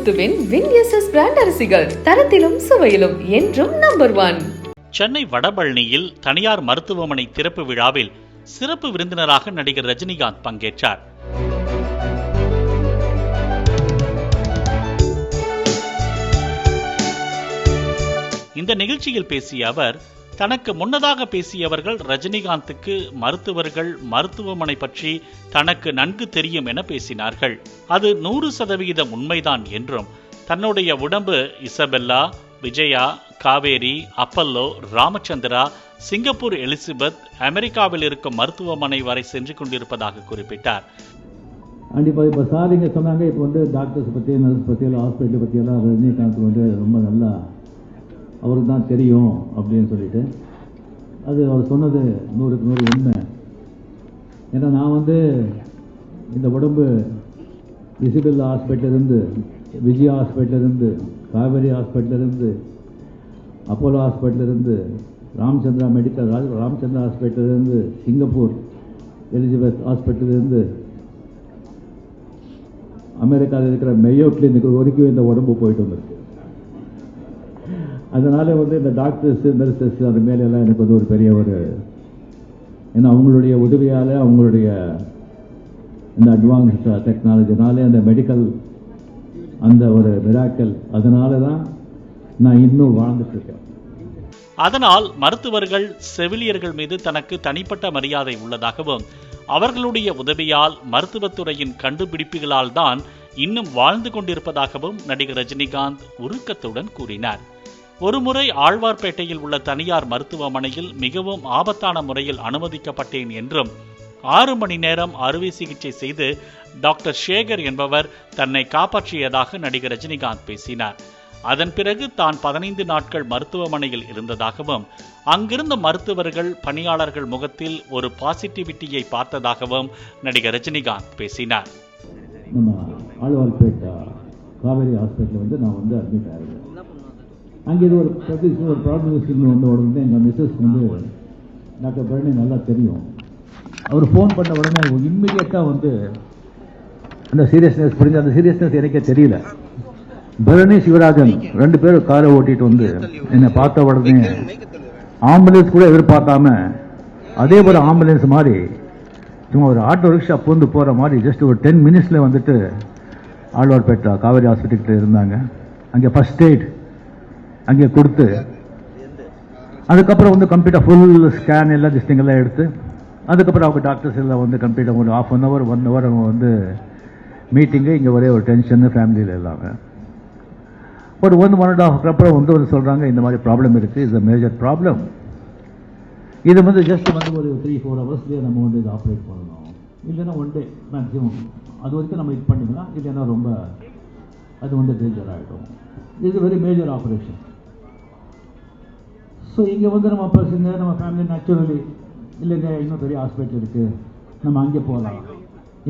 முத்துவின் வின்எஸ்எஸ் brand அரிசிகள் தரத்திலும் சுவையிலும் என்றும் number 1. Chennai வடபழனியில் தனியார் மருத்துவமனை திறப்பு விழாவில் சிறப்பு விருந்தினராக நடிகர் ரஜினிகாந்த் பங்கேற்றார். இந்த நிகழ்ச்சியில் பேசிய அவர், தனக்கு முன்னதாக பேசியவர்கள் ரஜினிகாந்துக்கு மருத்துவர்கள் மருத்துவமனை பற்றி தனக்கு நன்கு தெரியும் என பேசினார்கள். அது 100% உண்மைதான் என்றும், தன்னுடைய உடம்பு Isabella, Vijaya, Kaveri, Apollo, Ramachandra, Singapore Elizabeth, அமெரிக்காவில் இருக்கும் மருத்துவமனை வரை சென்று கொண்டிருப்பதாக குறிப்பிட்டார். இப்போ சார் இங்கே சொன்னாங்க, இப்போ டாக்டர்ஸ் பற்றி, நர்ஸ் பற்றியெல்லாம், ஹாஸ்பிட்டல் பற்றியெல்லாம் ரஜினிகாந்த் ரொம்ப நல்லா அவருக்கு தான் தெரியும் அப்படின்னு சொல்லிட்டு, அது அவர் சொன்னது 100க்கு 100 உண்மை. ஏன்னா நான் இந்த உடம்பு இசபெல்லா ஹாஸ்பிட்டலிருந்து, விஜயா ஹாஸ்பிட்டலிருந்து, காவேரி ஹாஸ்பிட்டலிருந்து, அப்போலோ ஹாஸ்பிட்டலிருந்து, ராமச்சந்திரா ஹாஸ்பிட்டலிருந்து, சிங்கப்பூர் எலிசபெத் ஹாஸ்பிட்டலிருந்து, அமெரிக்காவில் இருக்கிற மெயோ கிளினிக் வரைக்கும் இந்த உடம்பு போயிட்டு வந்திருக்கு. அதனால இந்த டாக்டர்ஸ், நர்சஸ் அது மேலெல்லாம் எனக்கு ஒரு பெரிய ஏன்னா அவங்களுடைய உதவியால், அவங்களுடைய இந்த அட்வான்ஸ் டெக்னாலஜினாலே, அந்த மெடிக்கல் அந்த ஒரு மிராக்கல், அதனால தான் நான் இன்னும் வாழ்ந்துட்டு இருக்கேன். அதனால் மருத்துவர்கள், செவிலியர்கள் மீது தனக்கு தனிப்பட்ட மரியாதை உள்ளதாகவும், அவர்களுடைய உதவியால், மருத்துவத்துறையின் கண்டுபிடிப்புகளால் தான் இன்னும் வாழ்ந்து கொண்டிருப்பதாகவும் நடிகர் ரஜினிகாந்த் உருக்கத்துடன் கூறினார். ஒருமுறை ஆழ்வார்பேட்டையில் உள்ள தனியார் மருத்துவமனையில் மிகவும் ஆபத்தான முறையில் அனுமதிக்கப்பட்டேன் என்றும், 6 மணி நேரம் அறுவை சிகிச்சை செய்து டாக்டர் சேகர் என்பவர் தன்னை காப்பாற்றியதாக நடிகர் ரஜினிகாந்த் பேசினார். அதன் பிறகு தான் 15 நாட்கள் மருத்துவமனையில் இருந்ததாகவும், அங்கிருந்த மருத்துவர்கள், பணியாளர்கள் முகத்தில் ஒரு பாசிட்டிவிட்டியை பார்த்ததாகவும் நடிகர் ரஜினிகாந்த் பேசினார். ஆழ்வார்பேட்டை காவேரி ஹாஸ்பிட்டல் நான் அட்மிட் ஆகிறேன். அங்கே இது ஒரு ப்ராப்ளம் உடனே எங்கள் மிஸ்ஸஸ் டாக்டர் பழனி நல்லா தெரியும். அவர் ஃபோன் பண்ண உடனே இம்மிடியட்டாக அந்த சீரியஸ்னஸ் புரிஞ்சு, அந்த சீரியஸ்னஸ் எனக்கே தெரியல. பரணி, சிவராஜன் 2 பேரும் காரை ஓட்டிட்டு என்னை பார்த்த உடனே ஆம்புலன்ஸ் கூட எதிர்பார்க்காம, அதே ஒரு ஆம்புலன்ஸ் மாதிரி சும்மா ஒரு ஆட்டோ ரிக்ஷா பூந்து போகிற மாதிரி ஜஸ்ட் ஒரு 10 மினிட்ஸில் ஆழ்வார்பேட்டை காவேரி ஹாஸ்பிட்டல்கிட்ட இருந்தாங்க. அங்கே ஃபர்ஸ்ட் எய்ட் அங்கே கொடுத்து, அதுக்கப்புறம் கம்ப்ளீட்டாக ஃபுல் ஸ்கேன் எல்லாம் டிஸ்டிங்கெல்லாம் எடுத்து, அதுக்கப்புறம் அவங்க டாக்டர்ஸ் எல்லாம் கம்ப்ளீட்டாக ஒரு 1/2 hour 1 hour அவங்க மீட்டிங்கு. இங்கே ஒரே ஒரு டென்ஷன் ஃபேமிலியில் எல்லாமே. ஒரு 1.5 hour அப்புறம் சொல்கிறாங்க, இந்த மாதிரி ப்ராப்ளம் இருக்குது, இட்ஸ் அ மேஜர் ப்ராப்ளம். இது ஜஸ்ட் ஒரு 3-4 ஹவர்ஸ்லேயே நம்ம இதை ஆப்ரேட் பண்ணணும், இல்லைன்னா 1 day மேக்ஸிமம். அது வரைக்கும் நம்ம இது பண்ணிக்கலாம், இல்லைன்னா ரொம்ப அது டேஞ்சர் ஆகிடும். இது வெரி மேஜர் ஆப்ரேஷன். ஸோ இங்கே நம்ம பர்சங்க, நம்ம ஃபேமிலி நேச்சுரலி, இல்லைங்க இன்னும் பெரிய ஹாஸ்பிட்டல் இருக்குது, நம்ம அங்கே போகலாம்,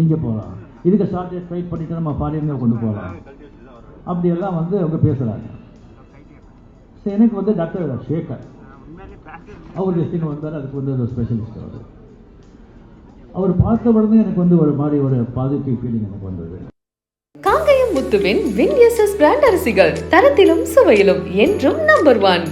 இங்கே போகலாம், இதுக்கு ஷார்ட்டேஜ் ட்ரை பண்ணிவிட்டு நம்ம ஃபாரின்ல கொண்டு போகலாம், அப்படியெல்லாம் அவங்க பேசுகிறாங்க. ஸோ எனக்கு டாக்டர் சேகர் அவர் டெஸ்டிங் வந்தார். அதுக்கு ஒரு ஸ்பெஷலிஸ்ட் அவர் பார்த்த உடனே எனக்கு ஒரு மாதிரி ஒரு பாசிட்டிவ் ஃபீலிங் எனக்கு வந்தது. காங்கயம் முத்துவின் வின்எஸ்எஸ் பிராண்ட் அரிசிகள் தரத்திலும் சுவையிலும் என்றும் நம்பர் 1.